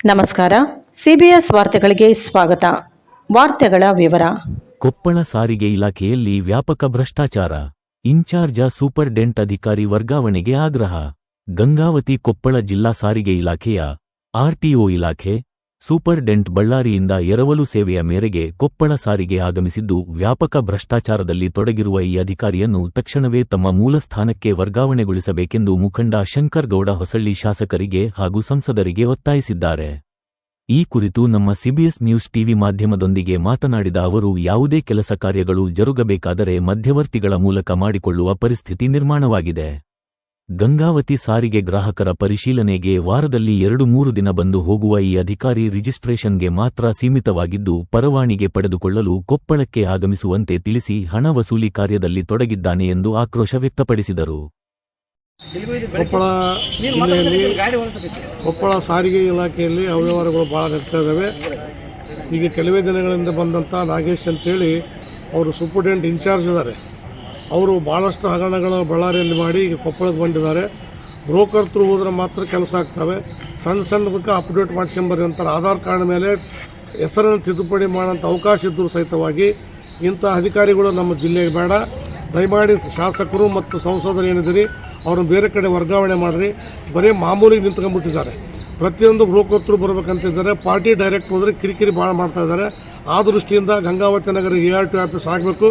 ನಮಸ್ಕಾರ. ಸಿಬಿಎಸ್ ವಾರ್ತೆಗಳಿಗೆ ಸ್ವಾಗತ. ವಾರ್ತೆಗಳ ವಿವರ. ಕೊಪ್ಪಳ ಸಾರಿಗೆ ಇಲಾಖೆಯಲ್ಲಿ ವ್ಯಾಪಕ ಭ್ರಷ್ಟಾಚಾರ. ಇನ್ಚಾರ್ಜ ಸೂಪರ್ಡೆಂಟ್ ಅಧಿಕಾರಿ ವರ್ಗಾವಣೆಗೆ ಆಗ್ರಹ. ಗಂಗಾವತಿ ಕೊಪ್ಪಳ ಜಿಲ್ಲಾ ಸಾರಿಗೆ ಇಲಾಖೆಯ ಆರ್ಟಿಒ ಇಲಾಖೆ ಸೂಪರ್ಡೆಂಟ್ ಬಳ್ಳಾರಿಯಿಂದ ಎರವಲು ಸೇವೆಯ ಮೇರೆಗೆ ಕೊಪ್ಪಳ ಸಾರಿಗೆ ಆಗಮಿಸಿದ್ದು, ವ್ಯಾಪಕ ಭ್ರಷ್ಟಾಚಾರದಲ್ಲಿ ತೊಡಗಿರುವ ಈ ಅಧಿಕಾರಿಯನ್ನು ತಕ್ಷಣವೇ ತಮ್ಮ ಮೂಲ ಸ್ಥಾನಕ್ಕೆ ವರ್ಗಾವಣೆಗೊಳಿಸಬೇಕೆಂದು ಮುಖಂಡ ಶಂಕರಗೌಡ ಹೊಸಳ್ಳಿ ಶಾಸಕರಿಗೆ ಹಾಗೂ ಸಂಸದರಿಗೆ ಒತ್ತಾಯಿಸಿದ್ದಾರೆ. ಈ ಕುರಿತು ನಮ್ಮ ಸಿಬಿಎಸ್ ನ್ಯೂಸ್ ಟಿವಿ ಮಾಧ್ಯಮದೊಂದಿಗೆ ಮಾತನಾಡಿದ ಅವರು, ಯಾವುದೇ ಕೆಲಸ ಕಾರ್ಯಗಳು ಜರುಗಬೇಕಾದರೆ ಮಧ್ಯವರ್ತಿಗಳ ಮೂಲಕ ಮಾಡಿಕೊಳ್ಳುವ ಪರಿಸ್ಥಿತಿ ನಿರ್ಮಾಣವಾಗಿದೆ. ಗಂಗಾವತಿ ಸಾರಿಗೆ ಗ್ರಾಹಕರ ಪರಿಶೀಲನೆಗೆ ವಾರದಲ್ಲಿ 2-3 ದಿನ ಬಂದು ಹೋಗುವ ಈ ಅಧಿಕಾರಿ ರಿಜಿಸ್ಟ್ರೇಷನ್ಗೆ ಮಾತ್ರ ಸೀಮಿತವಾಗಿದ್ದು, ಪರವಾನಿಗೆ ಪಡೆದುಕೊಳ್ಳಲು ಕೊಪ್ಪಳಕ್ಕೆ ಆಗಮಿಸುವಂತೆ ತಿಳಿಸಿ ಹಣ ವಸೂಲಿ ಕಾರ್ಯದಲ್ಲಿ ತೊಡಗಿದ್ದಾನೆ ಎಂದು ಆಕ್ರೋಶ ವ್ಯಕ್ತಪಡಿಸಿದರು. ಕೊಪ್ಪಳ ಜಿಲ್ಲೆಯಲ್ಲಿ ಕೊಪ್ಪಳ ಸಾರಿಗೆ ಇಲಾಖೆಯಲ್ಲಿ ಅವ್ಯವಹಾರಗಳು ಭಾಳ ನಡೀತಾ ಇದ್ದಾವೆ. ಈಗ ಕೆಲವೇ ದಿನಗಳಿಂದ ಬಂದಂಥ ನಾಗೇಶ್ ಅಂತೇಳಿ ಅವರು ಸೂಪರ್ಡೆಂಟ್ ಇನ್ಚಾರ್ಜ್ ಇದ್ದಾರೆ. ಅವರು ಭಾಳಷ್ಟು ಹಗರಣಗಳು ಬಳ್ಳಾರಿಯಲ್ಲಿ ಮಾಡಿ ಈಗ ಕೊಪ್ಪಳಕ್ಕೆ ಬಂದಿದ್ದಾರೆ. ಬ್ರೋಕರ್ ಥ್ರೂ ಹೋದ್ರೆ ಮಾತ್ರ ಕೆಲಸ ಆಗ್ತವೆ. ಸಣ್ಣದಕ್ಕೆ ಅಪ್ಡೇಟ್ ಮಾಡಿಸ್ಕೊಂಬರ್ರಿ ಅಂತಾರೆ. ಆಧಾರ್ ಕಾರ್ಡ್ ಮೇಲೆ ಹೆಸರನ್ನು ತಿದ್ದುಪಡಿ ಮಾಡೋಂಥ ಅವಕಾಶ ಇದ್ದರೂ ಸಹಿತವಾಗಿ ಇಂಥ ಅಧಿಕಾರಿಗಳು ನಮ್ಮ ಜಿಲ್ಲೆಗೆ ಬೇಡ. ದಯಮಾಡಿ ಶಾಸಕರು ಮತ್ತು ಸಂಸದರು ಏನಿದ್ದೀರಿ ಅವ್ರನ್ನ ಬೇರೆ ಕಡೆ ವರ್ಗಾವಣೆ ಮಾಡಿರಿ. ಬರೀ ಮಾಮೂಲಿಗೆ ನಿಂತ್ಕೊಂಡ್ಬಿಟ್ಟಿದ್ದಾರೆ. ಪ್ರತಿಯೊಂದು ಬ್ರೋಕರ್ ಥ್ರೂ ಬರಬೇಕಂತಿದ್ದಾರೆ. ಪಾರ್ಟಿ ಡೈರೆಕ್ಟ್ ಹೋದರೆ ಕಿರಿಕಿರಿ ಭಾಳ ಮಾಡ್ತಾ ಇದ್ದಾರೆ. ಆ ದೃಷ್ಟಿಯಿಂದ ಗಂಗಾವತಿ ನಗರ ARTO ಆಫೀಸ್ ಆಗಬೇಕು.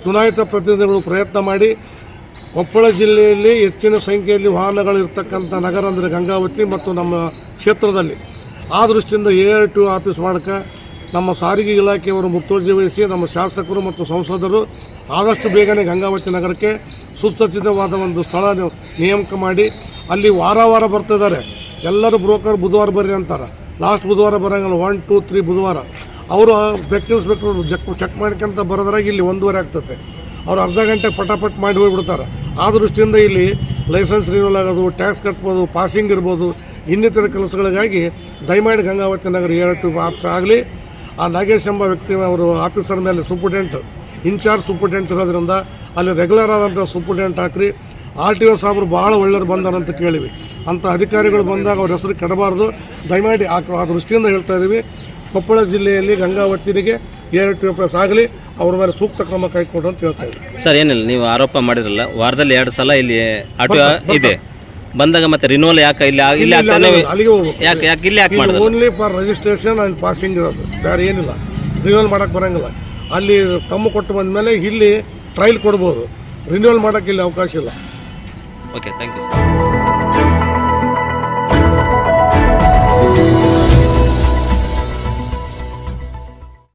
ಚುನಾಯಿತ ಪ್ರತಿನಿಧಿಗಳು ಪ್ರಯತ್ನ ಮಾಡಿ ಕೊಪ್ಪಳ ಜಿಲ್ಲೆಯಲ್ಲಿ ಹೆಚ್ಚಿನ ಸಂಖ್ಯೆಯಲ್ಲಿ ವಾಹನಗಳು ಇರ್ತಕ್ಕಂಥ ನಗರ ಅಂದರೆ ಗಂಗಾವತಿ ಮತ್ತು ನಮ್ಮ ಕ್ಷೇತ್ರದಲ್ಲಿ. ಆ ದೃಷ್ಟಿಯಿಂದ ARTO ಆಫೀಸ್ ಮಾಡೋಕ್ಕೆ ನಮ್ಮ ಸಾರಿಗೆ ಇಲಾಖೆಯವರು ಮುತುವರ್ಜಿ ವಹಿಸಿ ನಮ್ಮ ಶಾಸಕರು ಮತ್ತು ಸಂಸದರು ಆದಷ್ಟು ಬೇಗನೆ ಗಂಗಾವತಿ ನಗರಕ್ಕೆ ಸುಸಜ್ಜಿತವಾದ ಒಂದು ಸ್ಥಳ ನೇಮಕ ಮಾಡಿ ಅಲ್ಲಿ ವಾರ ಬರ್ತಿದ್ದಾರೆ. ಎಲ್ಲರೂ ಬ್ರೋಕರ್ ಬುಧವಾರ ಬರ್ರಿ ಅಂತಾರೆ. ಲಾಸ್ಟ್ ಬುಧವಾರ ಬರೋಂಗಿಲ್ಲ, 1, 2, 3 ಬುಧವಾರ ಅವರು ಇನ್ಸ್ಪೆಕ್ಟರ್ ಚೆಕ್ ಮಾಡ್ಕೊಂತ ಬರೋದ್ರಾಗ ಇಲ್ಲಿ 1:30 ಆಗ್ತದೆ. ಅವ್ರು ಅರ್ಧ ಗಂಟೆ ಪಟಾಪಟ್ ಮಾಡಿ ಹೋಗಿಬಿಡ್ತಾರೆ. ಆ ದೃಷ್ಟಿಯಿಂದ ಇಲ್ಲಿ ಲೈಸೆನ್ಸ್ ರಿನ್ಯೂವಲ್ ಆಗೋದು, ಟ್ಯಾಕ್ಸ್ ಕಟ್ಬೋದು, ಪಾಸಿಂಗ್ ಇರ್ಬೋದು, ಇನ್ನಿತರ ಕೆಲಸಗಳಿಗಾಗಿ ದಯಮಾಡಿ ಗಂಗಾವತಿ ನಗರ ARTO ಆಫೀಸ್ ಆಗಲಿ. ಆ ನಾಗೇಶ್ ಎಂಬ ವ್ಯಕ್ತಿ ಅವರು ಆಫೀಸರ್ ಮೇಲೆ ಸೂಪರ್ಡೆಂಟ್ ಇನ್ಚಾರ್ಜ್ ಸೂಪರ್ಡೆಂಟ್ ಇರೋದ್ರಿಂದ ಅಲ್ಲಿ ರೆಗ್ಯುಲರ್ ಆದಂಥ ಸೂಪರ್ಡೆಂಟ್ ಹಾಕ್ರಿ. RTO ಸಾಬ್ರು ಭಾಳ ಒಳ್ಳೆಯರು ಬಂದಾರಂತ ಕೇಳಿವಿ. ಅಂಥ ಅಧಿಕಾರಿಗಳು ಬಂದಾಗ ಅವ್ರ ಹೆಸರು ಕೆಡಬಾರ್ದು. ದಯಮಾಡಿ ಆ ದೃಷ್ಟಿಯಿಂದ ಹೇಳ್ತಾ ಇದ್ದೀವಿ. ಕೊಪ್ಪಳ ಜಿಲ್ಲೆಯಲ್ಲಿ ಗಂಗಾವತಿಗೆ ARTO ಆಫೀಸ್ ಆಗಲಿ, ಅವ್ರ ಮೇಲೆ ಸೂಕ್ತ ಕ್ರಮ ಕೈಗೊಂಡು ಅಂತ ಹೇಳ್ತಾ ಇದ್ದೀವಿ. ಸರ್, ಏನಿಲ್ಲ, ನೀವು ಆರೋಪ ಮಾಡಿರಲ್ಲ, ವಾರದಲ್ಲಿ 2 ಸಲ ಇಲ್ಲಿ ಆಟೋ ಇದೆ ಬಂದಾಗ ಮತ್ತೆ ರಿನ್ಯೂವಲ್ ಯಾಕೆ ಇಲ್ಲಿ ಅಲ್ಲಿಗೆ ಹೋಗ್ಬೇಕು. ಯಾಕೆ ಇಲ್ಲಿ ಯಾಕೆ ಮಾಡಿದ್ರೆ only for registration and passing ಇರೋದು, ಬೇರೆ ಏನಿಲ್ಲ. ರಿನ್ಯೂವಲ್ ಮಾಡೋಕ್ಕೆ ಬರೋಂಗಿಲ್ಲ. ಅಲ್ಲಿ ತಮ್ಮ ಕೊಟ್ಟು ಬಂದ ಮೇಲೆ ಇಲ್ಲಿ ಟ್ರಯಲ್ ಕೊಡ್ಬೋದು. ರಿನ್ಯೂವಲ್ ಮಾಡೋಕ್ಕೆ ಇಲ್ಲಿ ಅವಕಾಶ ಇಲ್ಲ. Okay, thank you sir.